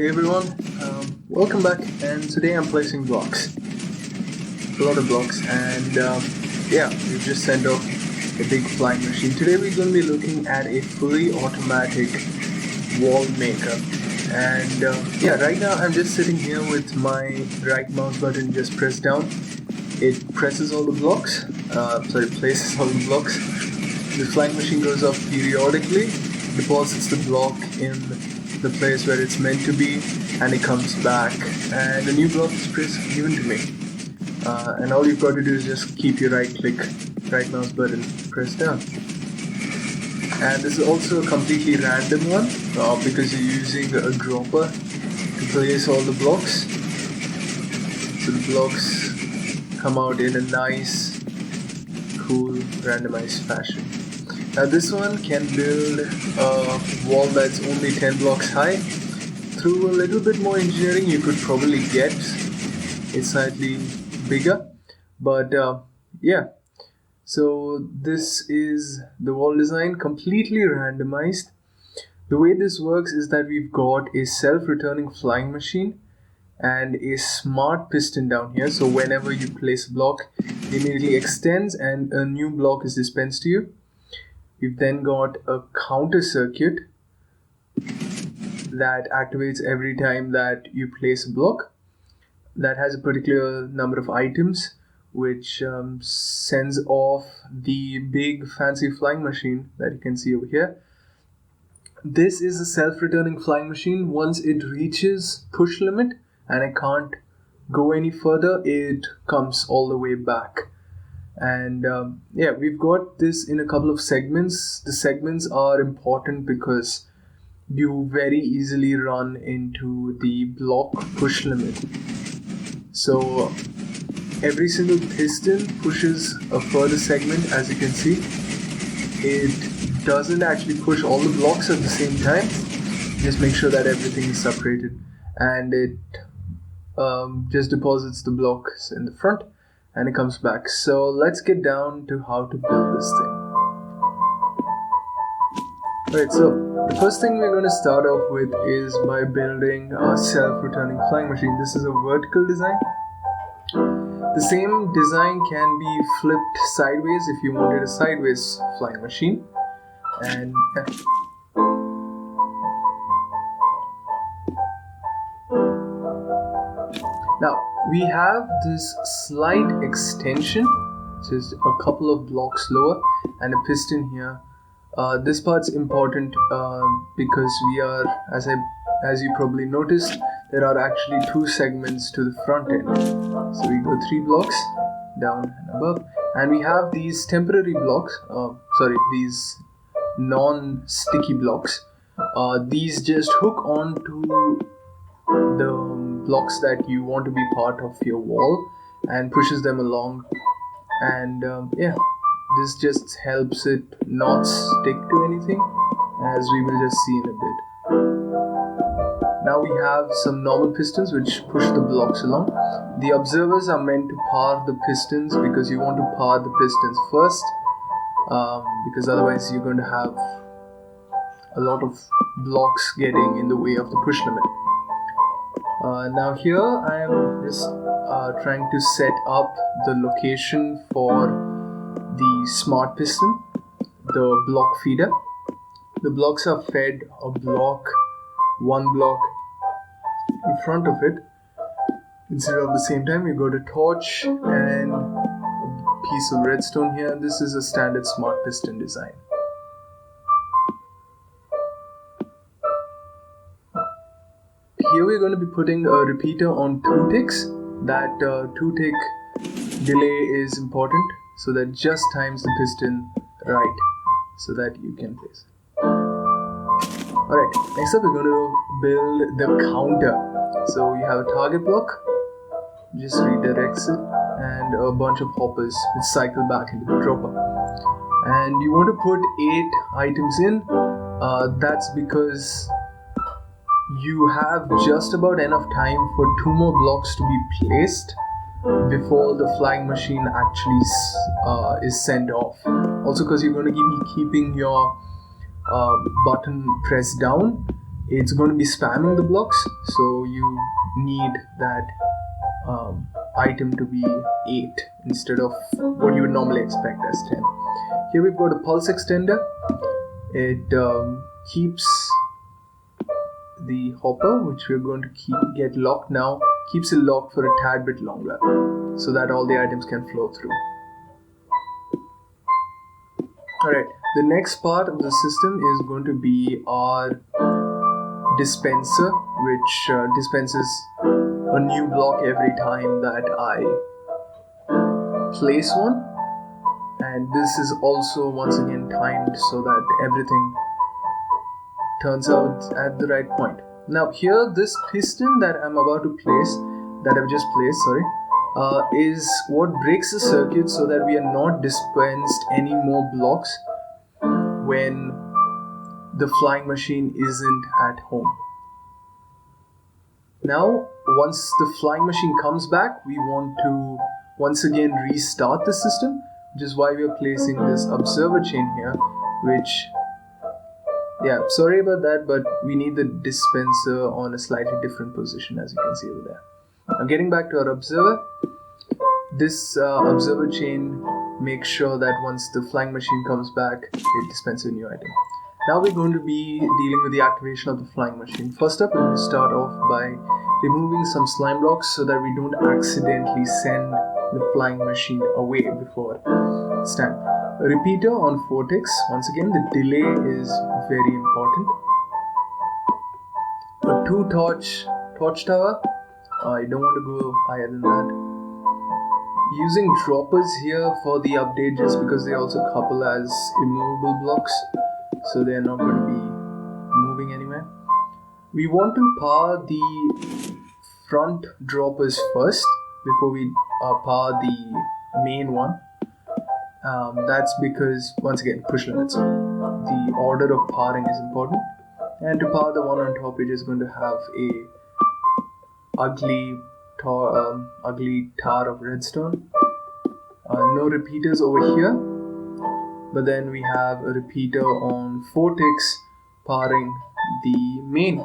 Hey everyone, welcome back. And today I'm placing blocks, a lot of blocks, and we've just sent off a big flying machine. Today we're going to be looking at a fully automatic wall maker. And right now I'm just sitting here with my right mouse button just pressed down. It presses all the blocks, places all the blocks. The flying machine goes off periodically, deposits the block in the place where it's meant to be, and it comes back, and a new block is given to me. And all you've got to do is just keep your right mouse button pressed down. And this is also a completely random one because you're using a dropper to place all the blocks. So the blocks come out in a nice, cool, randomized fashion. Now this one can build a wall that's only 10 blocks high. Through a little bit more engineering, you could probably get it slightly bigger. But so this is the wall design, completely randomized. The way this works is that we've got a self-returning flying machine and a smart piston down here. So whenever you place a block, it immediately extends and a new block is dispensed to you. We've then got a counter circuit that activates every time that you place a block. That has a particular number of items, which sends off the big fancy flying machine that you can see over here. This is a self-returning flying machine. Once it reaches push limit and it can't go any further, it comes all the way back. And we've got this in a couple of segments. The segments are important because you very easily run into the block push limit. So every single piston pushes a further segment. As you can see, it doesn't actually push all the blocks at the same time. Just make sure that everything is separated, and it just deposits the blocks in the front and it comes back. So let's get down to how to build this thing. Alright, so the first thing we're going to start off with is by building a self-returning flying machine. This is a vertical design. The same design can be flipped sideways if you wanted a sideways flying machine. And now we have this slight extension, just a couple of blocks lower, and a piston here. This part's important because we are, as you probably noticed, there are actually two segments to the front end. So we go 3 blocks down and above, and we have these temporary blocks. These non-sticky blocks. These just hook onto the blocks that you want to be part of your wall and pushes them along. And this just helps it not stick to anything, as we will just see in a bit. Now we have some normal pistons which push the blocks along. The observers are meant to power the pistons because you want to power the pistons first, because otherwise you're going to have a lot of blocks getting in the way of the push limit. Now here I am just trying to set up the location for the smart piston, the block feeder. The blocks are fed one block in front of it. Instead of the same time, you got a torch and a piece of redstone here. This is a standard smart piston design. Here we're going to be putting a repeater on 2 ticks. That 2 tick delay is important, so that just times the piston right so that you can place it. Alright, next up we're going to build the counter. So you have a target block, just redirects it, and a bunch of hoppers which cycle back into the dropper. And you want to put 8 items in. That's because you have just about enough time for 2 more blocks to be placed before the flying machine actually is sent off. Also because you're going to be keeping your button pressed down, it's going to be spamming the blocks, so you need that item to be 8 instead of what you would normally expect as 10. Here we've got a pulse extender. It keeps the hopper, which we're going to get locked now, keeps it locked for a tad bit longer so that all the items can flow through. Alright, the next part of the system is going to be our dispenser, which dispenses a new block every time that I place one, and this is also once again timed so that everything turns out at the right point. Now here, this piston that I'm about to place, that I've just placed, is what breaks the circuit so that we are not dispensed any more blocks when the flying machine isn't at home. Now, once the flying machine comes back, we want to once again restart the system, which is why we are placing this observer chain here, which, yeah, sorry about that, but we need the dispenser on a slightly different position, as you can see over there. Now, getting back to our observer, this observer chain makes sure that once the flying machine comes back, it dispenses a new item. Now we're going to be dealing with the activation of the flying machine. First up, we're going to start off by removing some slime blocks so that we don't accidentally send the flying machine away before it's time. A repeater on 4 ticks. Once again, the delay is very important. A 2 torch tower. I don't want to go higher than that. Using droppers here for the update just because they also couple as immovable blocks, so they're not going to be moving anywhere. We want to power the front droppers first before we power the main one. That's because, once again, push limits. The order of powering is important. And to power the one on top, we're just going to have a ugly tower of redstone. No repeaters over here, but then we have a repeater on 4 ticks powering the main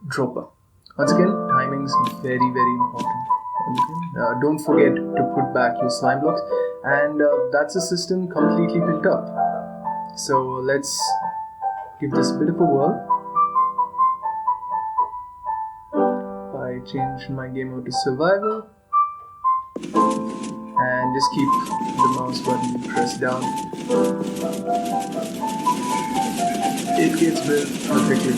dropper. Once again, timing is very important. Don't forget to put back your slime blocks, and that's the system completely built up. So let's give this a bit of a whirl. I change my game mode to survival and just keep the mouse button pressed down. It gets built perfectly.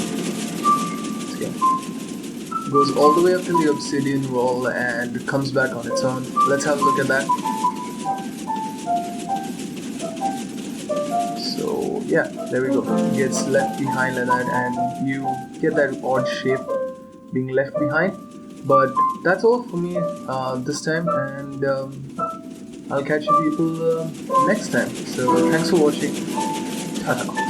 It goes all the way up to the obsidian wall and it comes back on its own. Let's have a look at that. So yeah, there we go. It gets left behind like that, and you get that odd shape being left behind. But that's all for me this time, and I'll catch you people next time. So thanks for watching. Ta-ta.